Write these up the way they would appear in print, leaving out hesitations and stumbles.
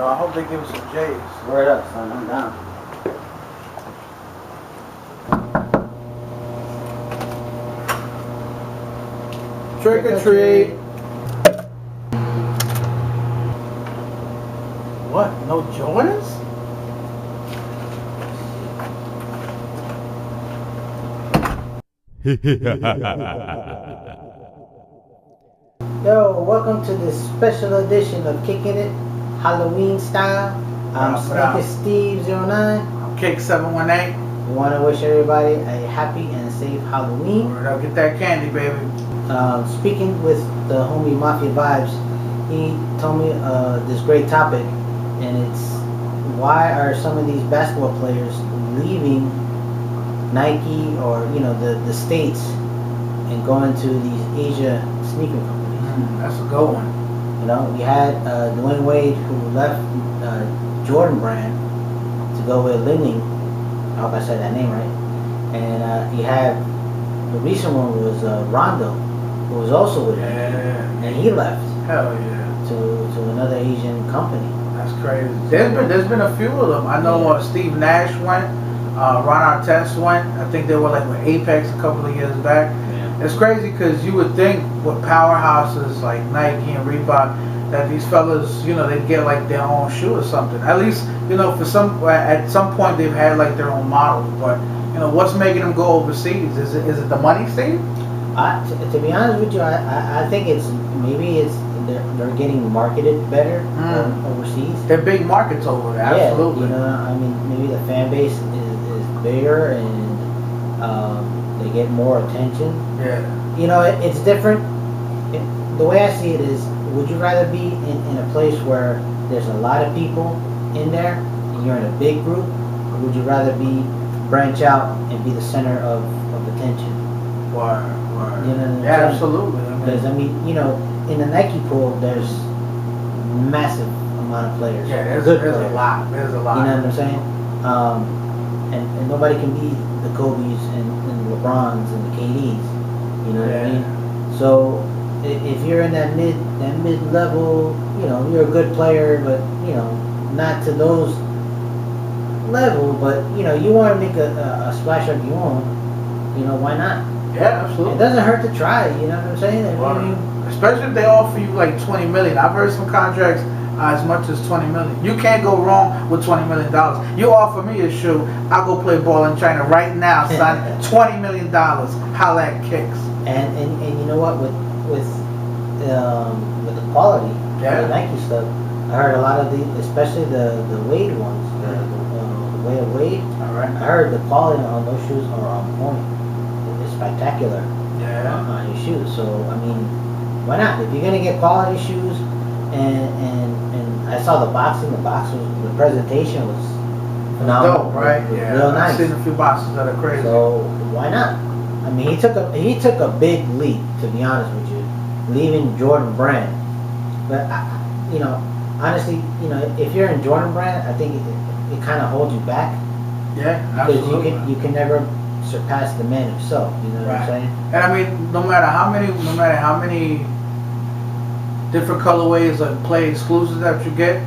yo. I hope they give us some J's. Word up, son. I'm down. Trick or treat. What? No Jordans? Yo, welcome to this special edition of Kickin' It, Halloween style. I'm Sneaker Steve 09. I'm Kick 718. We want to wish everybody a happy and safe Halloween. Word up, get that candy, baby. Speaking with the homie Mafia Vibes, he told me this great topic, and it's why are some of these basketball players leaving Nike or the States and going to these Asia sneaker companies? That's a good one. You had Dwayne Wade who left Jordan brand to go with Lining. I hope I said that name right. And you had the recent one was Rondo, who was also with him, and he left. Hell yeah. To another Asian company. That's crazy. There's been a few of them. I know Steve Nash went, Ron Artest went. I think they were like with Apex a couple of years back. Yeah. It's crazy because you would think with powerhouses like Nike and Reebok that these fellas, they'd get like their own shoe or something. At least, at some point they've had like their own models. But what's making them go overseas? Is it the money, Steve? To be honest with you, I think maybe they're getting marketed better overseas. They're big markets over there, absolutely. Maybe the fan base is bigger and they get more attention. Yeah. It's different. The way I see it is, would you rather be in a place where there's a lot of people in there and you're in a big group, or would you rather branch out and be the center of attention? Word. Yeah, absolutely. Because in the Nike pool, there's massive amount of players. Yeah, there's a lot. There's a lot. You know what I'm saying? And nobody can be the Kobe's and the LeBrons and the KD's. You know what I mean? So if you're in that mid level, you're a good player, but not to those level. But you want to make a splash of your own. Why not? Yeah, absolutely. It doesn't hurt to try. You know what I'm saying? Especially if they offer you like $20 million. I've heard some contracts as much as $20 million. You can't go wrong with $20 million. You offer me a shoe, I'll go play ball in China right now, son. $20 million. Holla at Kicks. And you know what? With the quality of the Nike stuff, I heard a lot of especially the Wade ones, the Way of Wade. All right. I heard the quality on those shoes are on point. It's spectacular. Yeah. On your shoes. So why not? If you're gonna get quality shoes, and I saw the the presentation was phenomenal. Dope, right? Real nice. I've seen a few boxes that are crazy. So why not? He took a big leap, to be honest with you, leaving Jordan brand. But honestly, if you're in Jordan brand, I think it kind of holds you back. Yeah, absolutely. Because you can never surpass the man himself. You know what I'm saying? And no matter how many different colorways of play exclusives that you get,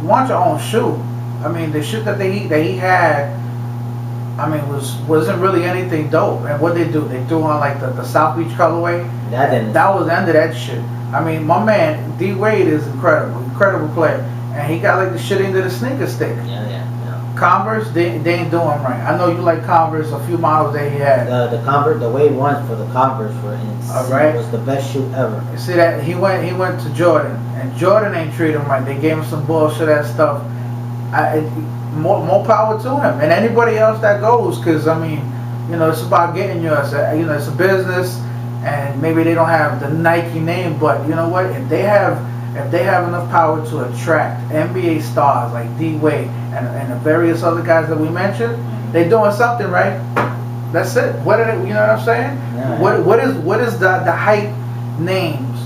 you want your own shoe. The shit that he had, wasn't really anything dope. And what they do, they threw on like the South Beach colorway. That was the end of that shit. My man D Wade is incredible player, and he got like the shit into the sneaker stick. Yeah. Converse, they ain't doing right. I know you like Converse. A few models that he had. The Converse, the Wade ones for the Converse were insane. Was the best shoe ever. You see that he went to Jordan, and Jordan ain't treated him right. They gave him some bullshit ass stuff. More power to him and anybody else that goes, because it's about getting yours. It's a business, and maybe they don't have the Nike name, but you know what? If they have enough power to attract NBA stars like D Wade and the various other guys that we mentioned, they're doing something right. That's it. What are they, you know what I'm saying? Yeah. What is the hype names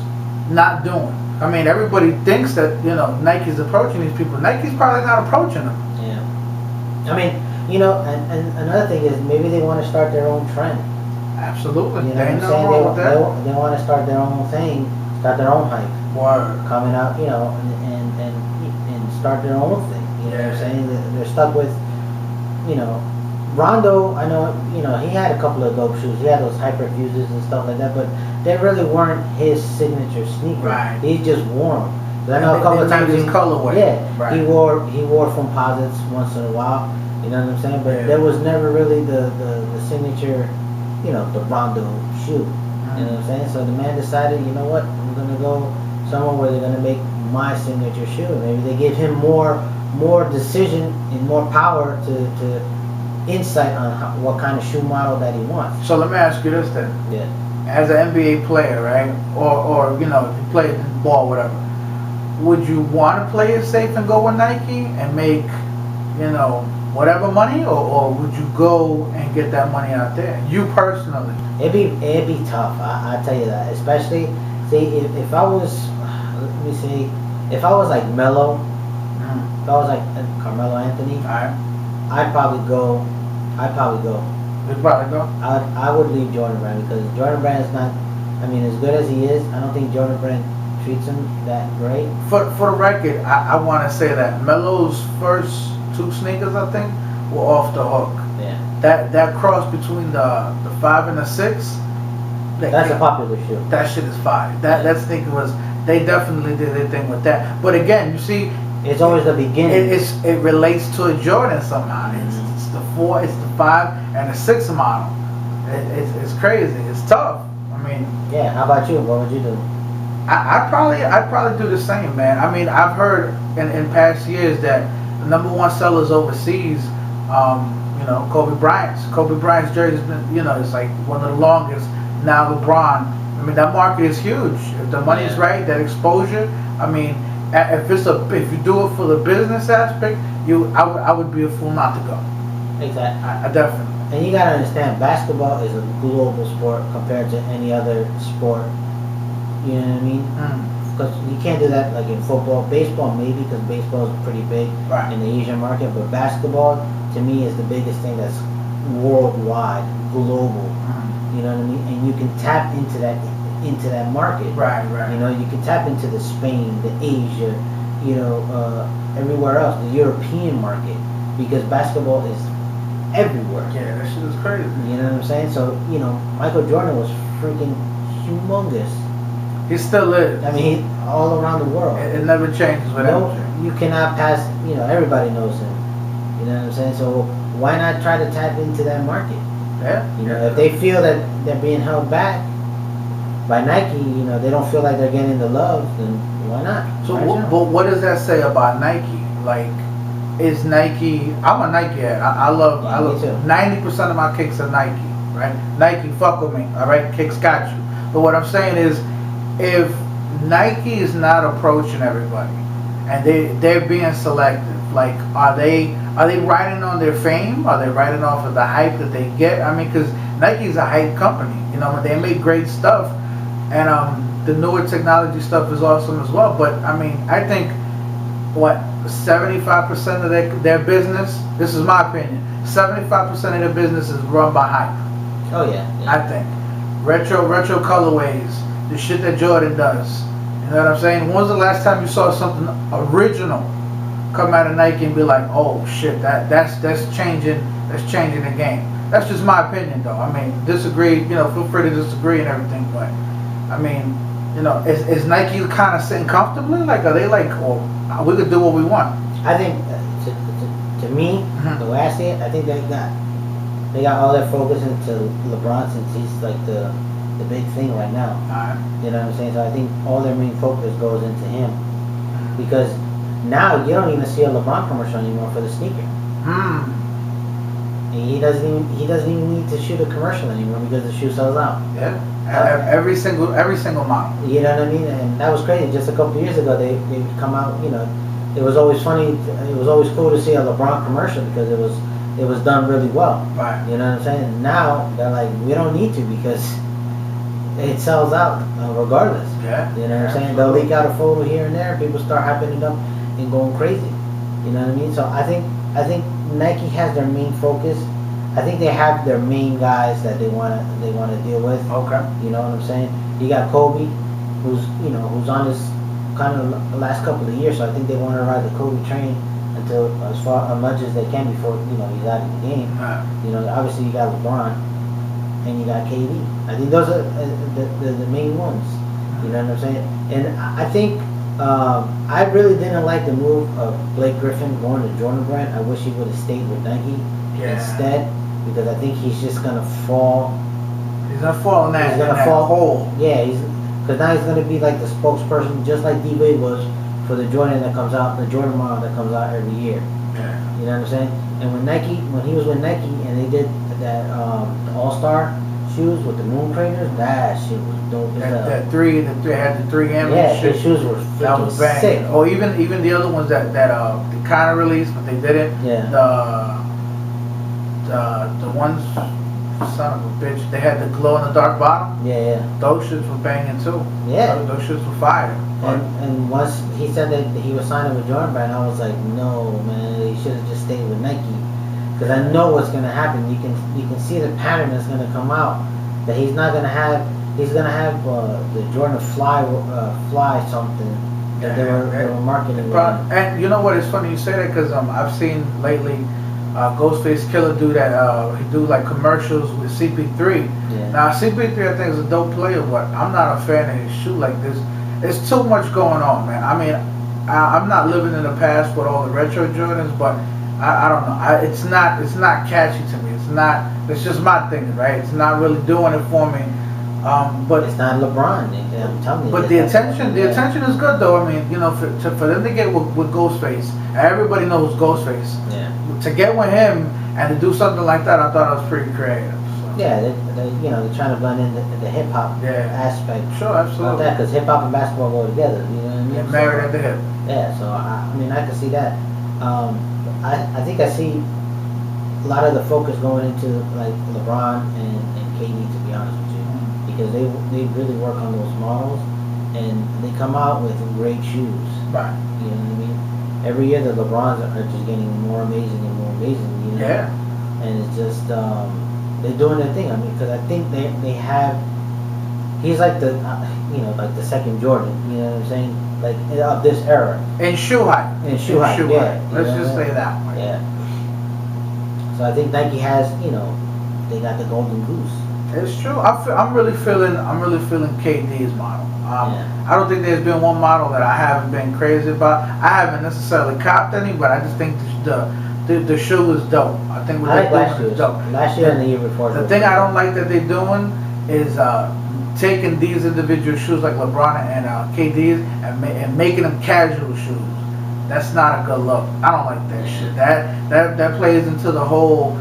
not doing? Everybody thinks that Nike's approaching these people. Nike's probably not approaching them. Yeah. And another thing is maybe they want to start their own trend. Absolutely. You know what I'm saying? They want to start their own thing, start their own hype. Word. Coming out, and start their own thing. You know what I'm saying? They're stuck with, you know, Rondo. I know, you know, he had a couple of dope shoes. He had those hyper fuses and stuff like that, but they really weren't his signature sneaker. Right. He just wore them. I know a couple of times his colorway. Yeah, right. he wore Composites once in a while. You know what I'm saying? But there was never really the signature, you know, the Rondo shoe. You know what I'm saying? So the man decided, you know what, I'm gonna go somewhere where they're gonna make my signature shoe. Maybe they give him more decision and more power to insight on what kind of shoe model that he wants. So let me ask you this then. Yeah. As an NBA player, right, or you know, if you play ball, whatever, would you want to play it safe and go with Nike and make, you know, whatever money, or would you go and get that money out there? You personally? It'd be tough. I tell you that. Especially, see, if I was, let me see, if I was like Melo, if I was like Carmelo Anthony, I'd probably go. You'd probably go. I would leave Jordan Brand because Jordan Brand is not. I mean, as good as he is, I don't think Jordan Brand treats him that great. For the record, I want to say that Melo's first 2 sneakers, I think, were off the hook. Yeah. That cross between the 5 and the 6. That's a popular shoe. That shit is fire. That sneaker was. They definitely did their thing with that. But again, you see, it's always the beginning. It relates to a Jordan somehow. It's the 4, it's the 5, and the 6 model. It's crazy. It's tough. I mean. Yeah. How about you? What would you do? I'd probably do the same, man. I mean, I've heard in past years that the number 1 sellers overseas, you know, Kobe Bryant's jersey's been, you know, it's like one of the longest. Now LeBron. I mean, that market is huge. If the money's right, that exposure. I mean, if you do it for the business aspect, I would be a fool not to go. Exactly. I definitely. And you gotta understand, basketball is a global sport compared to any other sport. You know what I mean? Because you can't do that like in football. Baseball maybe, because baseball is pretty big in the Asian market. But basketball, to me, is the biggest thing that's worldwide, global. You know what I mean? And you can tap into that market. Right. You know, you can tap into the Spain, the Asia, you know, everywhere else, the European market, because basketball is everywhere. Yeah, that shit is crazy. You know what I'm saying? So, you know, Michael Jordan was freaking humongous. He still is. I mean, all around the world. It never changes with him. You cannot pass, you know, everybody knows him. You know what I'm saying? So why not try to tap into that market? Yeah. You know, if they feel that they're being held back by Nike, you know, they don't feel like they're getting the love, then why not? So, but what does that say about Nike? Like, is Nike? I'm a Nike head. I love. 90% of my kicks are Nike. Right? Nike, fuck with me. All right, kicks got you. But what I'm saying is, if Nike is not approaching everybody, and they're being selective, like, are they riding on their fame? Are they riding off of the hype that they get? I mean, because Nike's a hype company. You know, they make great stuff, and the newer technology stuff is awesome as well. But I mean, I think 75% of their business. This is my opinion. 75% of their business is run by hype. Oh yeah. I think retro colorways, the shit that Jordan does. You know what I'm saying? When was the last time you saw something original come out of Nike and be like, oh shit, that's changing the game? That's just my opinion, though. I mean, disagree. You know, feel free to disagree and everything, but I mean, you know, is Nike kind of sitting comfortably? Like, are they like, oh, we could do what we want? I think to me, the way I see it, I think they got all their focus into LeBron since he's like the big thing right now. You know what I'm saying? So I think all their main focus goes into him, because now you don't even see a LeBron commercial anymore for the sneaker. And he doesn't even need to shoot a commercial anymore because the shoe sells out. Yeah. Every single model. You know what I mean? And that was crazy. Just a couple of years ago, they would come out. You know, it was always funny. It was always cool to see a LeBron commercial because it was done really well. Right. You know what I'm saying? And now they're like, we don't need to because it sells out regardless. Yeah. You know what I'm saying? They'll leak out a photo here and there. People start hyping it up and going crazy. You know what I mean? So I think Nike has their main focus. I think they have their main guys that they want to deal with. Okay. You know what I'm saying? You got Kobe, who's on his kind of the last couple of years. So I think they want to ride the Kobe train until as much as they can before he's out of the game. Right. Obviously you got LeBron and you got KD. I think those are the main ones. You know what I'm saying? And I think I really didn't like the move of Blake Griffin going to Jordan Brand. I wish he would have stayed with Nike instead, because I think he's just gonna fall. He's gonna fall in that. He's gonna fall hole. Yeah, because now he's gonna be like the spokesperson, just like D Wade was for the Jordan that comes out, the Jordan model that comes out every year. Yeah. You know what I'm saying? And when he was with Nike and they did that the All-Star shoes with the moon craters, that shit was dope as hell. That three had the 3 M. Yeah, his shoes were that was freaking sick. Or even the other ones that they kind of released, but they didn't. Yeah. The ones, son of a bitch, they had the glow in the dark bottom. Yeah. Those shits were banging too. Yeah. Those shits were fire. And once he said that he was signing with Jordan Brand, I was like, no, man, he should have just stayed with Nike. Because I know what's gonna happen. You can see the pattern that's gonna come out. That he's not gonna have. He's gonna have the Jordan Fly something that they were marketing. And you know what? It's funny you say that, because I've seen lately Ghostface Killer do that. He do like commercials with CP3. Yeah. Now CP3 I think is a dope player, but I'm not a fan of his shoe like this. It's too much going on, man. I mean, I'm not living in the past with all the retro Jordans, but I don't know. It's not catchy to me. It's just my thing, right? It's not really doing it for me. But it's not LeBron. I'm telling you. But the attention is good though. I mean, for them to get with Ghostface, everybody knows Ghostface. Yeah. To get with him and to do something like that, I thought it was pretty creative. So. Yeah, they're trying to blend in the hip hop aspect. Sure, absolutely. That, because hip hop and basketball go together. You know what I mean? They're married at the hip. Yeah. So I mean, I can see that. I think I see a lot of the focus going into like LeBron and KD, to be honest with you, because they really work on those models and they come out with great shoes. Right. You know what I mean? Every year the LeBrons are just getting more amazing and more amazing. You know? Yeah. And it's just they're doing their thing. I mean, because I think they have. He's like the like the second Jordan. You know what I'm saying? Like of this era. In shoe height. Yeah. Let's just say that way. Yeah. So I think Nike has, they got the golden goose. It's true. I'm really feeling KD's model. I don't think there's been one model that I haven't been crazy about. I haven't necessarily copped any, but I just think the shoe is dope. I think what they're doing is dope. Last year and the year before. The thing I don't like that they're doing is taking these individual shoes like LeBron and KD's and making them casual shoes. That's not a good look. I don't like that shit. That plays into the whole,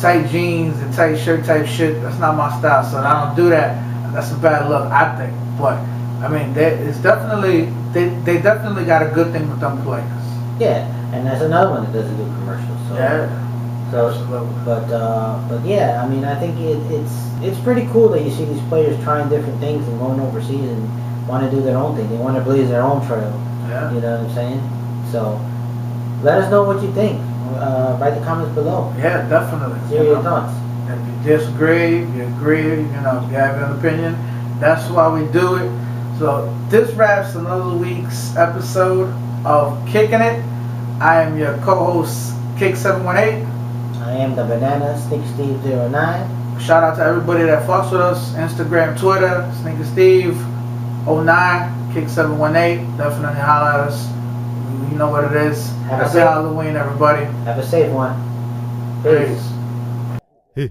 tight jeans and tight shirt type shit. That's not my style. So I don't do that. That's a bad look, I think. But I mean, it's definitely they definitely got a good thing with them players. Yeah, and that's another one that does a good commercial. So yeah. So, absolutely. But yeah, I mean, I think it's pretty cool that you see these players trying different things and going overseas and want to do their own thing. They want to blaze their own trail. Yeah. You know what I'm saying? So let us know what you think. Write the comments below. Yeah, definitely. Hear your thoughts. If you disagree, if you agree, if you have an opinion, that's why we do it. So this wraps another week's episode of Kicking It. I am your co-host, Kick718. I am the Banana Sneaker Steve 09. Shout out to everybody that fucks with us. Instagram, Twitter, Sneaker Steve 09, Kick718. Definitely holler at us. You know what it is. Happy Halloween, everybody. Have a safe one. Peace. Peace.